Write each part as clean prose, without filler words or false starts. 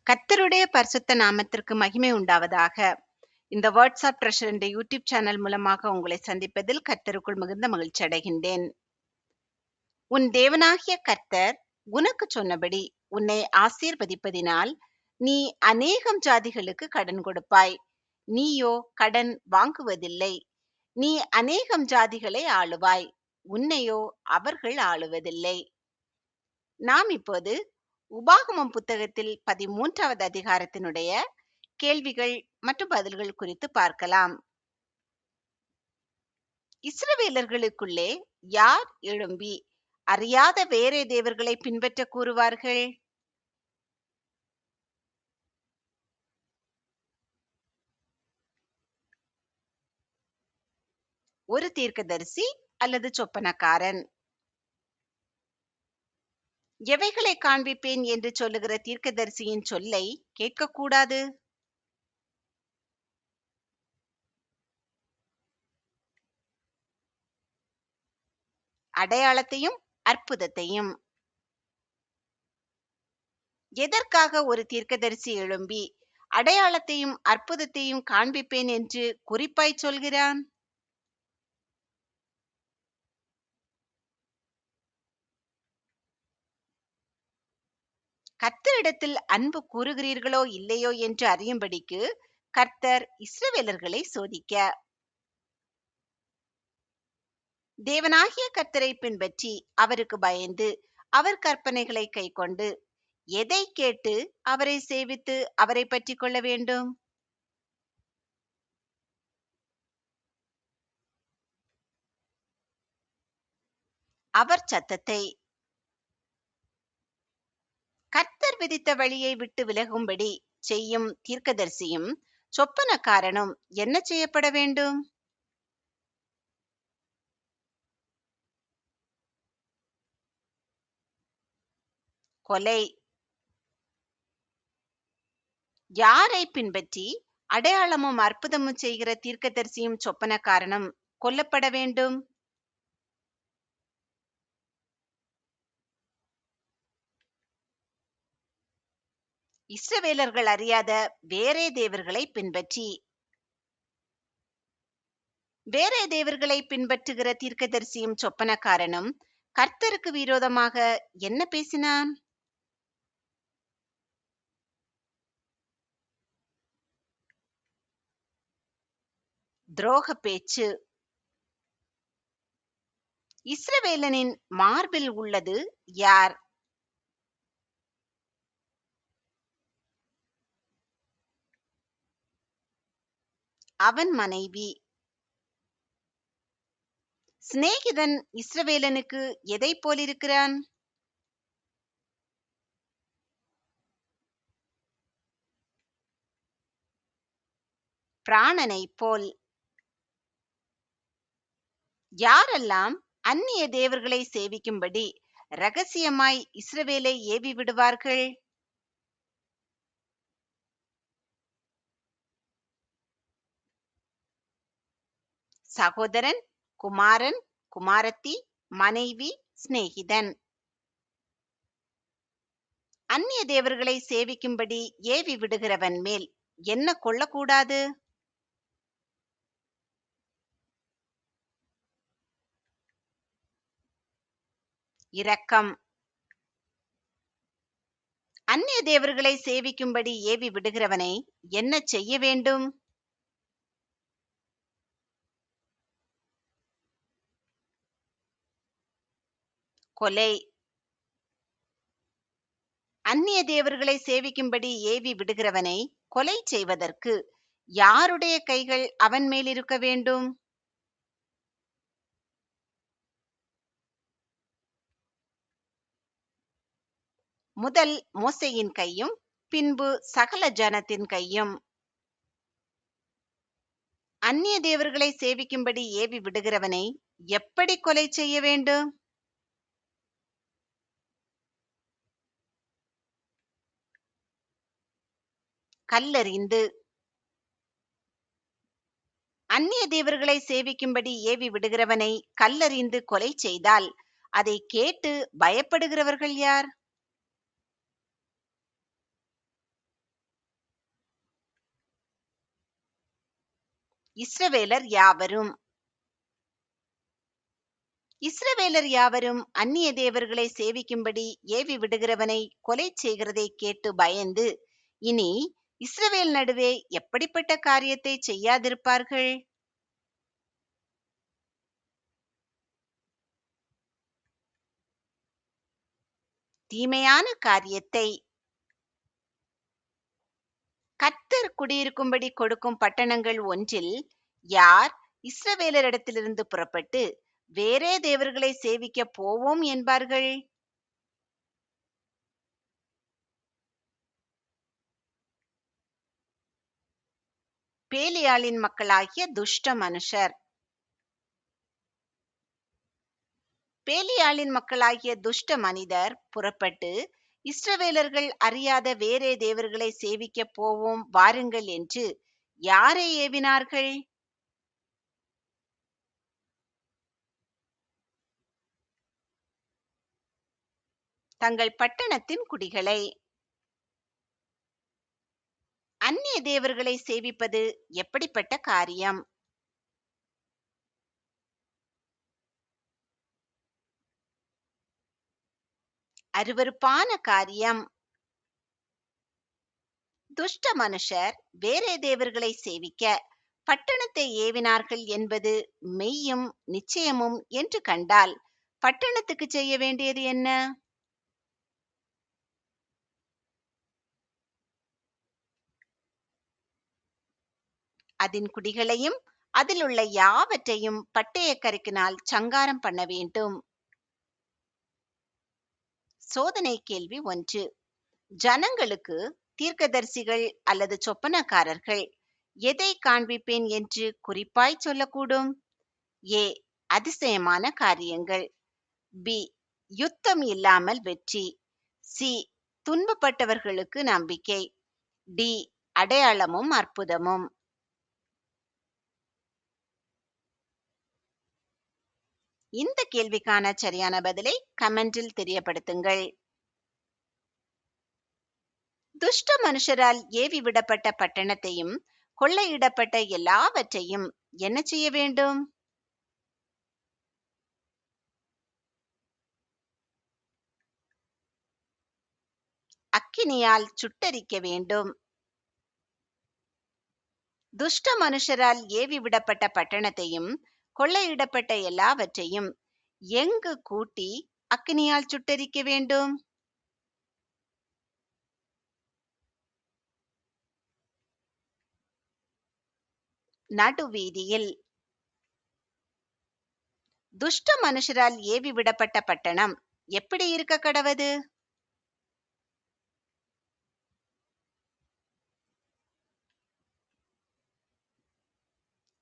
கர்த்தருடைய பரிசுத்த நாமத்திற்கு மகிமை உண்டாவதாக. இந்த வாட்ஸ்அப் ட்ரெஷர் என்ற யூடியூப் சேனல் மூலமாக உங்களை சந்திப்பதில் கர்த்தருக்குள் மிகுந்த மகிழ்ச்சி அடைகின்றேன். உன் தேவனாகிய கர்த்தர் உனக்கு சொன்னபடி உன்னை ஆசீர்வதிப்பதினால் நீ அநேகம் ஜாதிகளுக்கு கடன் கொடுப்பாய். நீயோ கடன் வாங்குவதில்லை. நீ அநேகம் ஜாதிகளை ஆளுவாய். உன்னையோ அவர்கள் ஆளுவதில்லை. நாம் இப்போது உபாகமம் புத்தகத்தில் 13வது அதிகாரத்தினுடைய கேள்விகள் மற்றும் பதில்கள் குறித்து பார்க்கலாம். இஸ்ரவேலர்களுக்குள்ளே யார் எழும்பி அறியாத வேறே தேவர்களை பின்பற்ற கூறுவார்கள்? ஒரு தீர்க்கதரிசி அல்லது சொப்பனக்காரன். எவைகளை காண்பிப்பேன் என்று சொல்லுகிற தீர்க்கதரிசியின் சொல்லை கேட்கக்கூடாது? அடையாளத்தையும் அற்புதத்தையும். எதற்காக ஒரு தீர்க்கதரிசி எழும்பி அடையாளத்தையும் அற்புதத்தையும் காண்பிப்பேன் என்று குறிப்பாய் சொல்கிறான்? கர்த்தரிடத்தில் அன்பு கூறுகிறீர்களோ இல்லையோ என்று அறியும்படிக்கு கர்த்தர் இஸ்ரவேலர்களை சோதிக்க. தேவனாகிய கர்த்தரை பின்பற்றி அவருக்கு பயந்து அவர் கற்பனைகளை கைக்கொண்டு எதை கேட்டு அவரை சேவித்து அவரை பற்றி கொள்ள வேண்டும்? அவர் சத்தத்தை. கர்த்தர் விதித்த வழியை விட்டு விலகும்படி செய்யும் தீர்க்கதரிசியும் சொப்பனக்காரனும் என்ன செய்யப்பட வேண்டும்? கொலை. யாரை பின்பற்றி அடையாளமும் அற்புதமும் செய்கிற தீர்க்கதரிசியும் சொப்பனக்காரனும் கொல்லப்பட வேண்டும்? இஸ்ரவேலர்கள் அறியாத வேறே தேவர்களை பின்பற்றி. வேறே தேவர்களை பின்பற்றுகிற தீர்க்கதரிசியும் சொப்பனக்காரனும் கர்த்தருக்கு விரோதமாக என்ன பேசினான்? துரோக பேச்சு. இஸ்ரவேலனின் மார்பில் உள்ளது யார்? அவன் மனைவி. சிநேகிதன் இஸ்ரவேலனுக்கு எதை போலிருக்கிறான்? பிராணனை போல். யாரெல்லாம் அந்நிய தேவர்களை சேவிக்கும்படி ரகசியமாய் இஸ்ரவேலை ஏவி விடுவார்கள்? சகோதரன், குமாரன், குமாரத்தி, மனைவி, சிநேகிதன். அந்நிய தேவர்களை சேவிக்கும்படி ஏவி விடுகிறவன் மேல் என்ன கொள்ளக்கூடாது? இரக்கம். அந்நிய தேவர்களை சேவிக்கும்படி ஏவி விடுகிறவனை என்ன செய்ய வேண்டும்? கொலை. அந்நிய தேவர்களை சேவிக்கும்படி ஏவி விடுகிறவனை கொலை செய்வதற்கு யாருடைய கைகள் அவன் மேல் இருக்க வேண்டும்? முதல் மோசேயின் கையும் பின்பு சகல ஜனத்தின் கையும். அந்நிய தேவர்களை சேவிக்கும்படி ஏவி விடுகிறவனை எப்படி கொலை செய்ய வேண்டும்? கல்லெறிந்து. அந்நிய தேவர்களை சேவிக்கும்படி ஏவி விடுகிறவனை கல்லெறிந்து கொலை செய்தால் அதை கேட்டு பயப்படுகிறவர்கள் யார்? இஸ்ரவேலர் யாவரும் இஸ்ரவேலர் யாவரும் அந்நிய தேவர்களை சேவிக்கும்படி ஏவி விடுகிறவனை கொலை செய்கிறதை கேட்டு பயந்து இனி இஸ்ரவேல் நடுவே எப்படிப்பட்ட காரியத்தை செய்யாதிருப்பார்கள்? தீமையான காரியத்தை கர்த்தர் குடியிருக்கும்படி கொடுக்கும் பட்டணங்கள் ஒன்றில் யார் இஸ்ரவேலரிடத்திலிருந்து புறப்பட்டு வேறே தேவர்களை சேவிக்க போவோம் என்பார்கள்? பேலியாளின் மக்களாகிய துஷ்ட மனுஷர். பேலியாளின் மக்களாகிய துஷ்ட மனிதர் புறப்பட்டு இஸ்ரவேலர்கள் அறியாத வேறே தேவர்களை சேவிக்க போவோம் வாருங்கள் என்று யாரை ஏவினார்கள்? தங்கள் பட்டணத்தின் குடிகளை. அந்நிய தேவர்களை சேவிப்பது எப்படிப்பட்ட காரியம்? அருவருப்பான காரியம். துஷ்ட மனுஷர் வேறே தேவர்களை சேவிக்க பட்டணத்தை ஏவினார்கள் என்பது மெய்யும் நிச்சயமும் என்று கண்டால் பட்டணத்துக்கு செய்ய வேண்டியது என்ன? அதன் குடிகளையும் அதில் உள்ள யாவற்றையும் பட்டய கருக்கினால் சங்காரம் பண்ண வேண்டும். சோதனை கேள்வி 1. ஜனங்களுக்கு தீர்க்கதரிசிகள் அல்லது சொப்பனக்காரர்கள் எதை காண்பிப்பேன் என்று குறிப்பாய் சொல்லக்கூடும்? ஏ. அதிசயமான காரியங்கள். பி. யுத்தம் இல்லாமல் வெற்றி. சி. துன்பப்பட்டவர்களுக்கு நம்பிக்கை. டி. அடையாளமும் அற்புதமும். இந்த கேள்விக்கான சரியான பதிலை கமெண்டில் தெரியப்படுத்துங்கள். துஷ்ட மனுஷரால் ஏவி விடப்பட்ட பட்டணத்தையும் கொள்ளையிடப்பட்ட எல்லாவற்றையும் என்ன செய்ய வேண்டும்? அக்கினியால் சுட்டரிக்க வேண்டும். துஷ்ட மனுஷரால் ஏவி விடப்பட்ட பட்டணத்தையும் கொள்ளையிடப்பட்ட எல்லாவற்றையும் எங்கு கூட்டி அக்கினியால் சுட்டரிக்க வேண்டும்? நடுவீதியில். துஷ்ட மனுஷரால் ஏவி விடப்பட்ட பட்டணம் எப்படி இருக்க கடவது?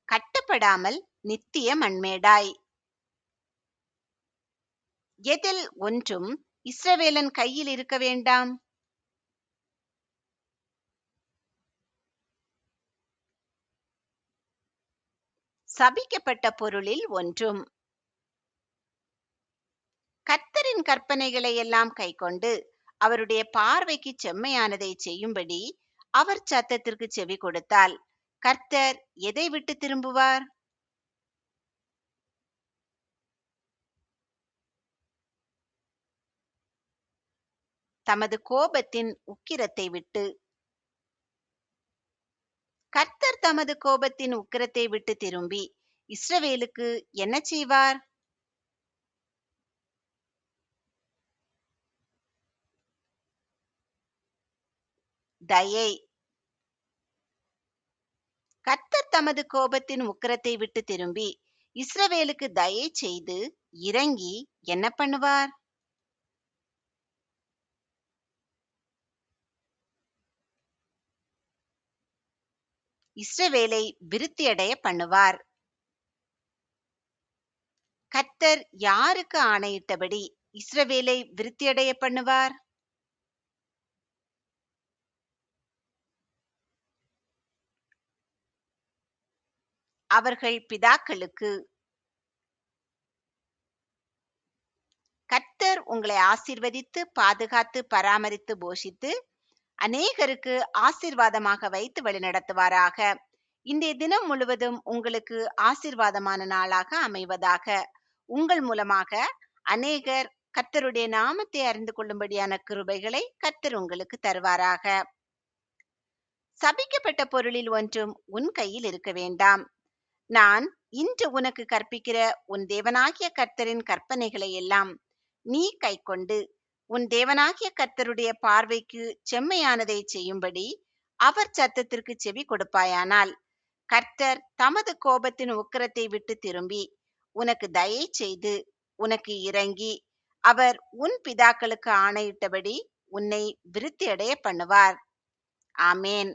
கட்டப்படாமல் நித்திய மண்மேடாய். எதில் ஒன்றும் இஸ்ரவேலன் கையில் இருக்க வேண்டாம். சபிக்கப்பட்ட பொருளில் ஒன்றும். கர்த்தரின் கற்பனைகளை எல்லாம் கைக்கொண்டு அவருடைய பார்வைக்கு செம்மையானதை செய்யும்படி அவர் சத்தத்திற்கு செவி கொடுத்தால் கர்த்தர் எதை விட்டு திரும்புவார்? தமது கோபத்தின் உக்கிரத்தை விட்டு. கர்த்தர் தமது கோபத்தின் உக்கிரத்தை விட்டு திரும்பி இஸ்ரவேலுக்கு என்ன செய்வார்? தயை. கர்த்தர் தமது கோபத்தின் உக்கிரத்தை விட்டு திரும்பி இஸ்ரவேலுக்கு தயை செய்து இறங்கி என்ன பண்ணுவார்? இஸ்ரவேலை விருத்தியடைய பண்ணுவார். கர்த்தர் யாருக்கு ஆணையிட்டபடி இஸ்ரவேலை விருத்தியடைய பண்ணுவார்? அவர்கள் பிதாக்களுக்கு. கர்த்தர் உங்களை ஆசீர்வதித்து பாதுகாத்து பராமரித்து போஷித்து அநேகருக்கு ஆசீர்வாதமாக வைத்து வழிநடத்துவாராக. இன்றைய தினம் முழுவதும் உங்களுக்கு ஆசீர்வாதமான நாளாக அமைவதாக. உங்கள் மூலமாக அநேகர் கர்த்தருடைய நாமத்தை அறிந்து கொள்ளும்படியான கிருபைகளை கர்த்தர் உங்களுக்கு தருவாராக. சபிக்கப்பட்ட பொருளில் ஒன்றும் உன் கையில் இருக்க வேண்டாம். நான் இன்று உனக்கு கற்பிக்கிற உன் தேவனாகிய கர்த்தரின் கற்பனைகளை எல்லாம் நீ கைக்கொண்டு உன் தேவனாகிய கர்த்தருடைய பார்வைக்கு செம்மையானதை செய்யும்படி அவர் சத்தத்திற்கு செவி கொடுப்பாயானால், கர்த்தர் தமது கோபத்தின் உக்கிரத்தை விட்டு திரும்பி உனக்கு தயை செய்து உனக்கு இரங்கி அவர் உன் பிதாக்களுக்கு ஆணையிட்டபடி உன்னை விருத்தியடைய பண்ணுவார். ஆமேன்.